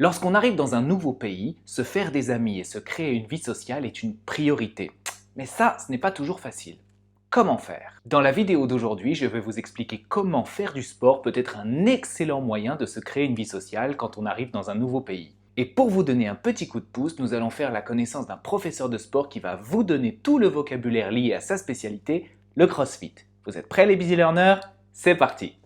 Lorsqu'on arrive dans un nouveau pays, se faire des amis et se créer une vie sociale est une priorité. Mais ça, ce n'est pas toujours facile. Comment faire? Dans la vidéo d'aujourd'hui, je vais vous expliquer comment faire du sport peut être un excellent moyen de se créer une vie sociale quand on arrive dans un nouveau pays. Et pour vous donner un petit coup de pouce, nous allons faire la connaissance d'un professeur de sport qui va vous donner tout le vocabulaire lié à sa spécialité, le CrossFit. Vous êtes prêts les Busy Learners? C'est parti!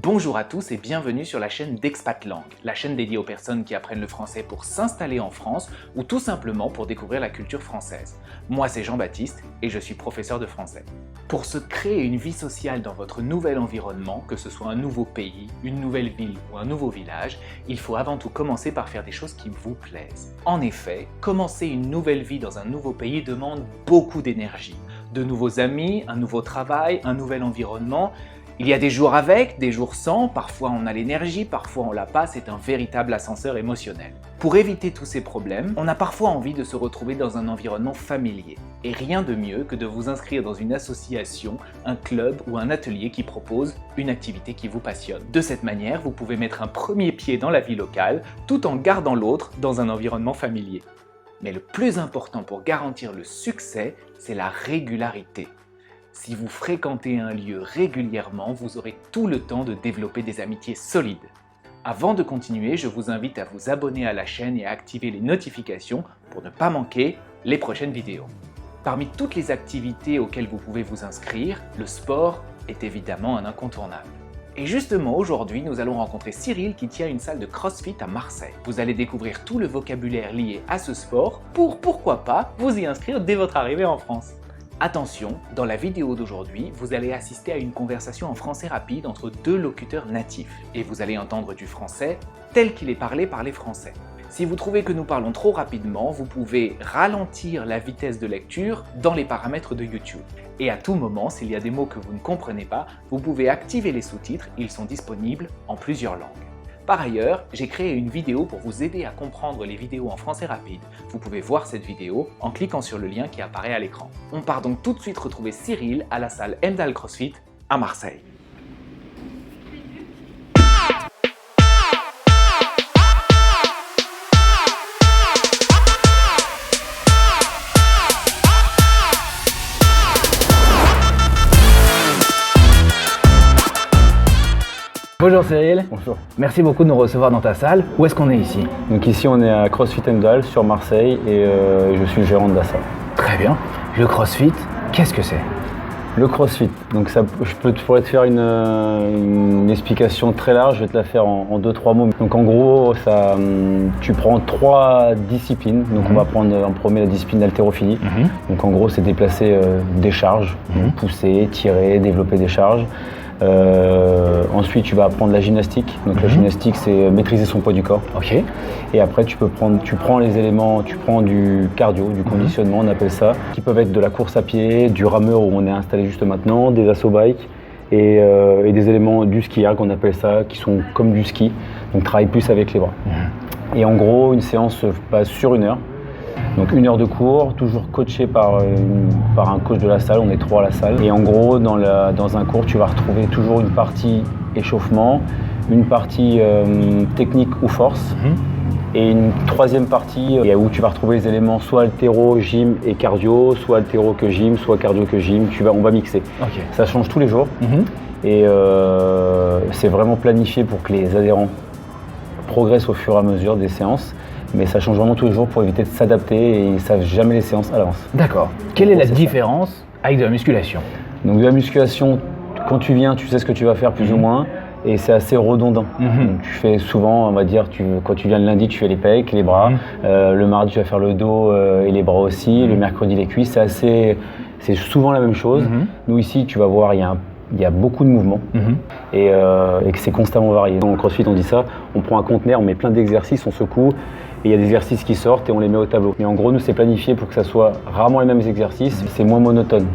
Bonjour à tous et bienvenue sur la chaîne d'Expatlang, la chaîne dédiée aux personnes qui apprennent le français pour s'installer en France ou tout simplement pour découvrir la culture française. Moi c'est Jean-Baptiste et je suis professeur de français. Pour se créer une vie sociale dans votre nouvel environnement, que ce soit un nouveau pays, une nouvelle ville ou un nouveau village, il faut avant tout commencer par faire des choses qui vous plaisent. En effet, commencer une nouvelle vie dans un nouveau pays demande beaucoup d'énergie. De nouveaux amis, un nouveau travail, un nouvel environnement. Il y a des jours avec, des jours sans, parfois on a l'énergie, parfois on l'a pas, c'est un véritable ascenseur émotionnel. Pour éviter tous ces problèmes, on a parfois envie de se retrouver dans un environnement familier. Et rien de mieux que de vous inscrire dans une association, un club ou un atelier qui propose une activité qui vous passionne. De cette manière, vous pouvez mettre un premier pied dans la vie locale, tout en gardant l'autre dans un environnement familier. Mais le plus important pour garantir le succès, c'est la régularité. Si vous fréquentez un lieu régulièrement, vous aurez tout le temps de développer des amitiés solides. Avant de continuer, je vous invite à vous abonner à la chaîne et à activer les notifications pour ne pas manquer les prochaines vidéos. Parmi toutes les activités auxquelles vous pouvez vous inscrire, le sport est évidemment un incontournable. Et justement, aujourd'hui, nous allons rencontrer Cyril qui tient une salle de CrossFit à Marseille. Vous allez découvrir tout le vocabulaire lié à ce sport pour, pourquoi pas, vous y inscrire dès votre arrivée en France. Attention, dans la vidéo d'aujourd'hui, vous allez assister à une conversation en français rapide entre deux locuteurs natifs et vous allez entendre du français tel qu'il est parlé par les Français. Si vous trouvez que nous parlons trop rapidement, vous pouvez ralentir la vitesse de lecture dans les paramètres de YouTube. Et à tout moment, s'il y a des mots que vous ne comprenez pas, vous pouvez activer les sous-titres, ils sont disponibles en plusieurs langues. Par ailleurs, j'ai créé une vidéo pour vous aider à comprendre les vidéos en français rapide. Vous pouvez voir cette vidéo en cliquant sur le lien qui apparaît à l'écran. On part donc tout de suite retrouver Cyril à la salle Emdal CrossFit à Marseille. Bonjour Cyril. Bonjour. Merci beaucoup de nous recevoir dans ta salle. Où est-ce qu'on est ici? Donc ici on est à CrossFit Emdal sur Marseille et je suis le gérant de la salle. Très bien. Le CrossFit, qu'est-ce que c'est? Le CrossFit, donc ça, pourrais te faire une explication très large, je vais te la faire en 2-3 mots. Donc en gros, tu prends 3 disciplines. Donc on va prendre en premier la discipline d'haltérophilie. Donc en gros c'est déplacer des charges, pousser, tirer, développer des charges. Ensuite tu vas apprendre la gymnastique. Donc la gymnastique c'est maîtriser son poids du corps. Ok. Et après tu prends les éléments, tu prends du cardio, du conditionnement, on appelle ça, qui peuvent être de la course à pied, du rameur où on est installé juste maintenant, des assaut bikes et des éléments du ski erg on appelle ça, qui sont comme du ski, donc travaille plus avec les bras. Et en gros une séance se passe sur 1 heure. Donc 1 heure de cours, toujours coaché par un coach de la salle, on est 3 à la salle. Et en gros, dans un cours, tu vas retrouver toujours une partie échauffement, une partie technique ou force, et une 3e partie où tu vas retrouver les éléments soit haltéro, gym et cardio, soit haltéro que gym, soit cardio que gym, on va mixer. Okay. Ça change tous les jours et c'est vraiment planifié pour que les adhérents progressent au fur et à mesure des séances. Mais ça change vraiment tous les jours pour éviter de s'adapter et ils ne savent jamais les séances à l'avance. D'accord. Quelle est la différence avec de la musculation? Donc de la musculation, quand tu viens, tu sais ce que tu vas faire plus ou moins et c'est assez redondant. Donc, tu fais souvent, on va dire, quand tu viens le lundi, tu fais les pecs, les bras. Le mardi, tu vas faire le dos et les bras aussi. Le mercredi, les cuisses. C'est souvent la même chose. Nous ici, tu vas voir, il y a beaucoup de mouvements et que c'est constamment varié. Dans le CrossFit, on dit ça, on prend un conteneur, on met plein d'exercices, on secoue et il y a des exercices qui sortent et on les met au tableau. Mais en gros, nous, c'est planifié pour que ça soit rarement les mêmes exercices, c'est moins monotone.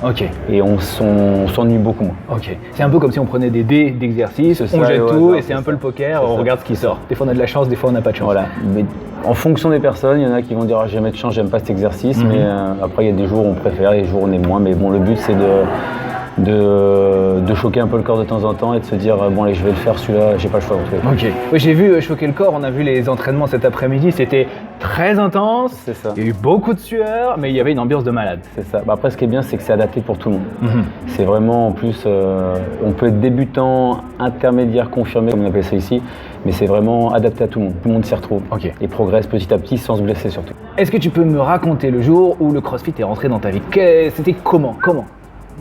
Ok. Et on s'ennuie beaucoup moins. Ok. C'est un peu comme si on prenait des dés d'exercice, C'est on ça, jette ouais, tout ça, et c'est un c'est peu ça. le poker, C'est on ça. regarde ce qui sort. Des fois on a de la chance, des fois on n'a pas de chance. Voilà. Mais en fonction des personnes, il y en a qui vont dire j'ai jamais de chance, j'aime pas cet exercice, mais après il y a des jours où on préfère, des jours où on aime moins. Mais bon, le but c'est de choquer un peu le corps de temps en temps et de se dire bon allez je vais le faire celui-là, j'ai pas le choix en tout cas. Ok. Oui, j'ai vu choquer le corps, on a vu les entraînements cet après-midi, c'était très intense. C'est ça. Il y a eu beaucoup de sueur, mais il y avait une ambiance de malade. C'est ça. Bah, après ce qui est bien c'est que c'est adapté pour tout le monde. C'est vraiment en plus, on peut être débutant, intermédiaire, confirmé comme on appelle ça ici, mais c'est vraiment adapté à tout le monde. Tout le monde s'y retrouve Ok. et progresse petit à petit sans se blesser surtout. Est-ce que tu peux me raconter le jour où le CrossFit est rentré dans ta vie? C'était comment?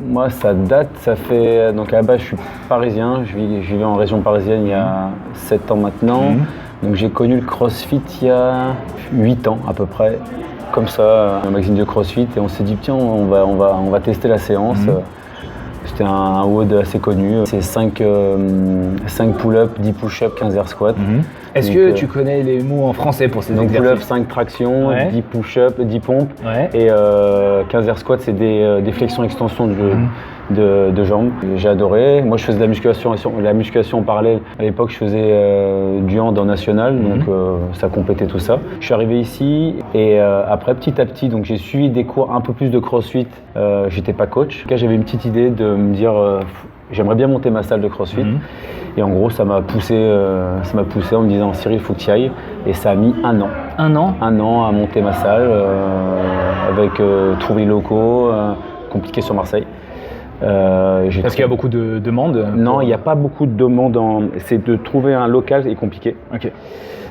Moi, ça date, ça fait. Donc à la base, je suis parisien, je vivais en région parisienne il y a 7 ans maintenant. Donc j'ai connu le CrossFit il y a 8 ans à peu près, comme ça, un magazine de CrossFit, et on s'est dit tiens, on va tester la séance. C'était un WOD assez connu, c'est 5 pull-ups, 10 push-ups, 15 air squats. Est-ce Donc, que tu connais les mots en français pour ces Donc pull-up, exercices? 5 tractions, Ouais. 10 push-up, 10 pompes, Ouais. et 15 air squats, c'est des flexions-extensions de jambes. J'ai adoré. Moi, je faisais de la musculation en parallèle. À l'époque, je faisais du hand en national, donc ça complétait tout ça. Je suis arrivé ici et après, petit à petit, donc j'ai suivi des cours un peu plus de CrossFit. J'étais pas coach. En tout cas, j'avais une petite idée de me dire j'aimerais bien monter ma salle de CrossFit. Et en gros, ça m'a poussé en me disant Cyril, il faut que tu y ailles. Et ça a mis 1 an. 1 an? 1 an à monter ma salle, avec trouver les locaux, compliqué sur Marseille. Parce qu'il y a beaucoup de demandes? Non, il n'y a pas beaucoup de demandes. C'est de trouver un local est compliqué. Ok.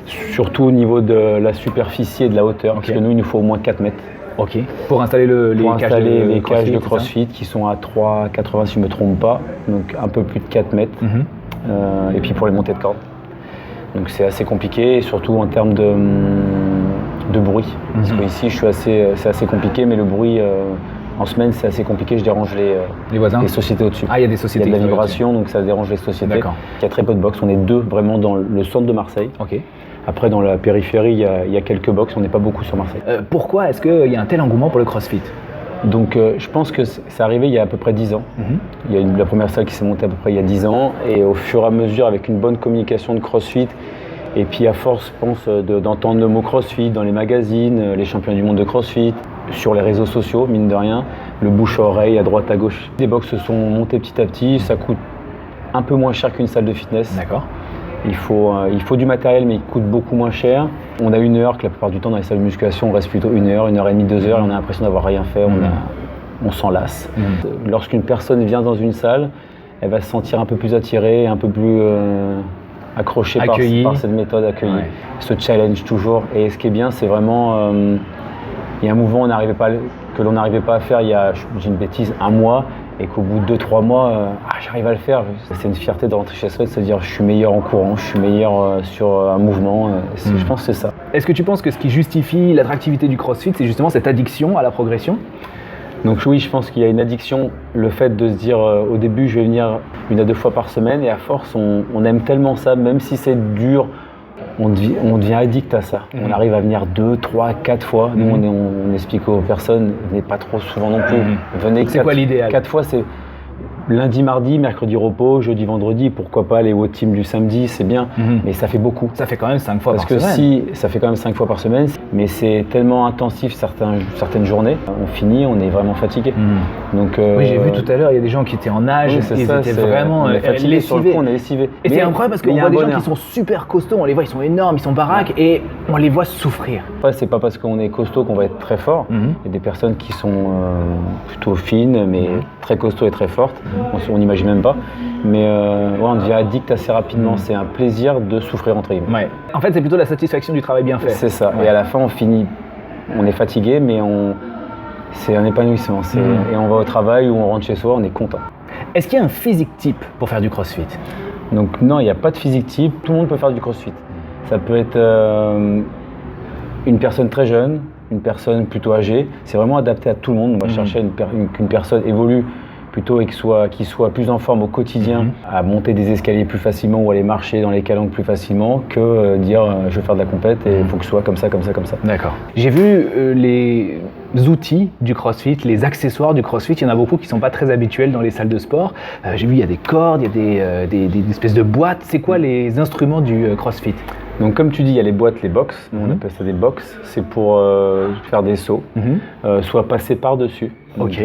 Surtout au niveau de la superficie et de la hauteur. Ok. Parce que nous, il nous faut au moins 4 mètres. Ok. Pour installer les Pour cages installer de les cages de c'est ça? CrossFit qui sont à 3,80 si je ne me trompe pas. Donc un peu plus de 4 mètres. Et puis pour les montées de corde. Donc c'est assez compliqué, et surtout en termes de bruit. Parce qu'ici, c'est assez compliqué, mais le bruit en semaine, c'est assez compliqué. Je dérange Les voisins? les sociétés au-dessus. Ah, il y a des Il y a sociétés de la qui sont vibration, donc ça dérange les sociétés. D'accord. Il y a très peu de box. On est 2 vraiment dans le centre de Marseille. là-dessus. Ok. Après, dans la périphérie, il y a quelques box. On n'est pas beaucoup sur Marseille. Pourquoi est-ce qu'il y a un tel engouement pour le CrossFit? Donc, je pense que c'est arrivé il y a à peu près 10 ans. Il y a la première salle qui s'est montée à peu près il y a 10 ans. Et au fur et à mesure, avec une bonne communication de CrossFit, et puis à force, je pense, d'entendre le mot CrossFit dans les magazines, les championnats du monde de CrossFit, sur les réseaux sociaux, mine de rien, le bouche à oreille, à droite, à gauche. Les box se sont montées petit à petit. Ça coûte un peu moins cher qu'une salle de fitness. D'accord. Il faut du matériel, mais il coûte beaucoup moins cher. On a 1 heure, que la plupart du temps dans les salles de musculation, on reste plutôt 1 heure, 1h30, 2 heures, et on a l'impression d'avoir rien fait, on s'en lasse. Lorsqu'une personne vient dans une salle, elle va se sentir un peu plus attirée, un peu plus accrochée par cette méthode, accueillie. Ouais. Ce challenge toujours. Et ce qui est bien, c'est vraiment, il y a un mouvement que l'on n'arrivait pas à faire il y a, j'ai une bêtise, 1 mois, et qu'au bout de 2-3 mois, j'arrive à le faire. C'est une fierté de rentrer chez soi et de se dire je suis meilleur en courant, je suis meilleur sur un mouvement. Je pense que c'est ça. Est-ce que tu penses que ce qui justifie l'attractivité du CrossFit, c'est justement cette addiction à la progression? Donc oui, je pense qu'il y a une addiction, le fait de se dire au début je vais venir 1 à 2 fois par semaine, et à force on aime tellement ça, même si c'est dur, on devient addict à ça. On arrive à venir 2, 3, 4 fois. Nous on explique aux personnes, venez pas trop souvent non plus. Venez C'est quoi l'idéal? 4 fois, c'est lundi, mardi, mercredi repos, jeudi, vendredi, pourquoi pas les WOD Team du samedi, c'est bien, mais ça fait beaucoup. Ça fait quand même 5 fois Parce par que semaine. si, ça fait quand même 5 fois par semaine, mais c'est tellement intensif certaines journées, on finit, on est vraiment fatigué. Donc, Oui, j'ai vu tout à l'heure, il y a des gens qui étaient en nage, oui, c'est ils ça, étaient vraiment on est fatigué sur le coup, lessivés. on est lessivé. Et c'est incroyable parce qu'on voit des gens bonheur. qui sont super costauds, on les voit, ils sont énormes, ils sont baraques, et on les voit souffrir. Après, c'est pas parce qu'on est costaud qu'on va être très fort. Il y a des personnes qui sont plutôt fines, mais très costauds et très fortes. On n'imagine même pas. Mais on devient addict assez rapidement. C'est un plaisir de souffrir entre guillemets. Ouais. En fait, c'est plutôt la satisfaction du travail bien fait. C'est ça. Ouais. Et à la fin, on est fatigué, mais c'est un épanouissement. Et on va au travail ou on rentre chez soi, on est content. Est-ce qu'il y a un physique type pour faire du CrossFit? Donc non, il n'y a pas de physique type. Tout le monde peut faire du CrossFit. Ça peut être une personne très jeune, une personne plutôt âgée. C'est vraiment adapté à tout le monde. On va chercher qu'une personne évolue plutôt et qu'il soit plus en forme au quotidien, à monter des escaliers plus facilement ou aller marcher dans les calanques plus facilement que dire je vais faire de la compète et il faut que ce soit comme ça, comme ça, comme ça. D'accord. J'ai vu les outils du CrossFit, les accessoires du CrossFit, il y en a beaucoup qui ne sont pas très habituels dans les salles de sport. J'ai vu il y a des cordes, il y a des espèces de boîtes. C'est quoi les instruments du CrossFit? Donc comme tu dis, il y a les boîtes, les box, on appelle ça des box, c'est pour faire des sauts, soit passer par-dessus,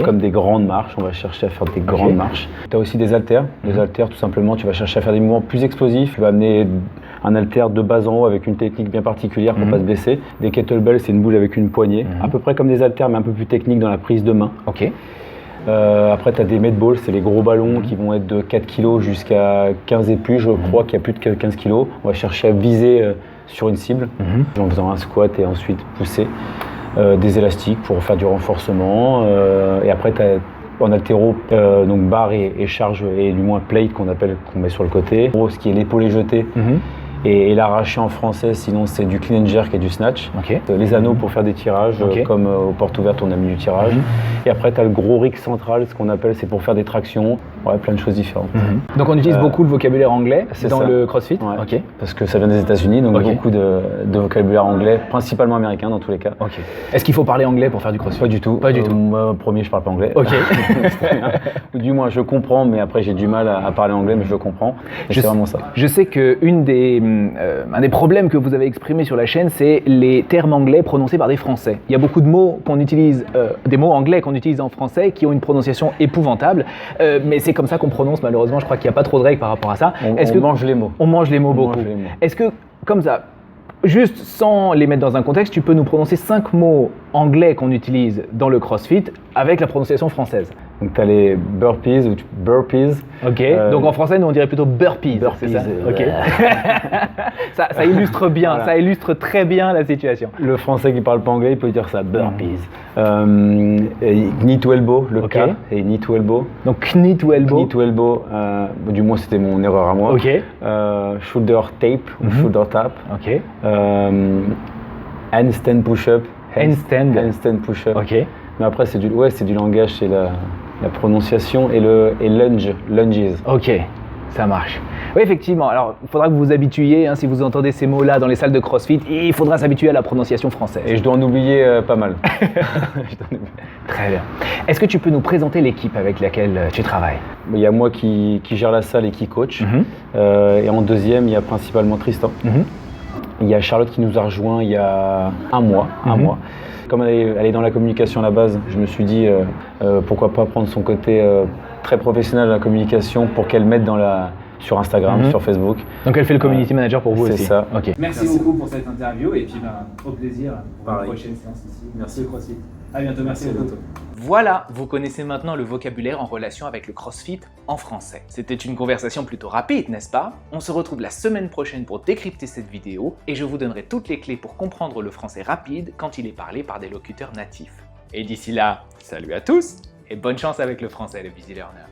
comme des grandes marches, on va chercher à faire des grandes marches. Tu as aussi des haltères, tout simplement, tu vas chercher à faire des mouvements plus explosifs, tu vas amener un haltère de bas en haut avec une technique bien particulière pour ne pas se blesser. Des kettlebells, c'est une boule avec une poignée, à peu près comme des haltères mais un peu plus technique dans la prise de main. Après, tu as des medballs, c'est les gros ballons qui vont être de 4 kg jusqu'à 15 et plus. Je crois qu'il y a plus de 15 kg. On va chercher à viser sur une cible en faisant un squat et ensuite pousser. Des élastiques pour faire du renforcement. Et après, tu as en haltéro, donc barre et charge et du moins plate qu'on met sur le côté. Ce qui est l'épaulé jeté. Et l'arraché en français, sinon c'est du clean and jerk et du snatch. Les anneaux pour faire des tirages, comme aux portes ouvertes on a mis du tirage. Et après tu as le gros rig central, ce qu'on appelle, c'est pour faire des tractions, plein de choses différentes. Donc on utilise beaucoup le vocabulaire anglais dans le CrossFit. Parce que ça vient des États-Unis, donc beaucoup de vocabulaire anglais, principalement américain dans tous les cas. Est-ce qu'il faut parler anglais pour faire du CrossFit? Pas du tout. Moi, premier, je parle pas anglais. Ou du moins je comprends, mais après j'ai du mal à parler anglais, mais je le comprends. C'est vraiment ça. Je sais qu'un des problèmes que vous avez exprimé sur la chaîne, c'est les termes anglais prononcés par des Français. Il y a beaucoup de mots qu'on utilise, des mots anglais qu'on utilise en français qui ont une prononciation épouvantable, mais c'est comme ça qu'on prononce malheureusement. Je crois qu'il n'y a pas trop de règles par rapport à ça. On mange les mots. On mange les mots beaucoup. Est-ce que, comme ça, juste sans les mettre dans un contexte, tu peux nous prononcer 5 mots anglais qu'on utilise dans le CrossFit avec la prononciation française? Donc tu as les burpees ou burpees. Donc en français, nous on dirait plutôt burpees. C'est ça ça illustre bien, ça illustre très bien la situation. Le français qui parle pas anglais, il peut dire ça, burpees. Knee to elbow, le K, et knee to elbow. Donc knee to elbow. Knee to elbow, du moins c'était mon erreur à moi. Shoulder tape ou shoulder tap. Handstand push-up. Handstand push-up. Mais après c'est du langage, c'est la prononciation et lunges. Ça marche. Oui, effectivement. Alors, il faudra que vous vous habituiez, si vous entendez ces mots-là dans les salles de CrossFit, il faudra s'habituer à la prononciation française. Et je dois en oublier pas mal. Très bien. Est-ce que tu peux nous présenter l'équipe avec laquelle tu travailles? Il y a moi qui gère la salle et qui coach. Et en deuxième, il y a principalement Tristan. Il y a Charlotte qui nous a rejoint il y a un mois. Comme elle est dans la communication à la base, je me suis dit pourquoi pas prendre son côté très professionnel de la communication pour qu'elle mette sur Instagram, sur Facebook. Donc elle fait le community manager pour vous aussi. C'est ça. Merci beaucoup pour cette interview et puis au plaisir pour la prochaine séance ici. Merci CrossFit. À bientôt, merci à bientôt. Voilà, vous connaissez maintenant le vocabulaire en relation avec le CrossFit en français. C'était une conversation plutôt rapide, n'est-ce pas? On se retrouve la semaine prochaine pour décrypter cette vidéo et je vous donnerai toutes les clés pour comprendre le français rapide quand il est parlé par des locuteurs natifs. Et d'ici là, salut à tous et bonne chance avec le français, le Busy Learner.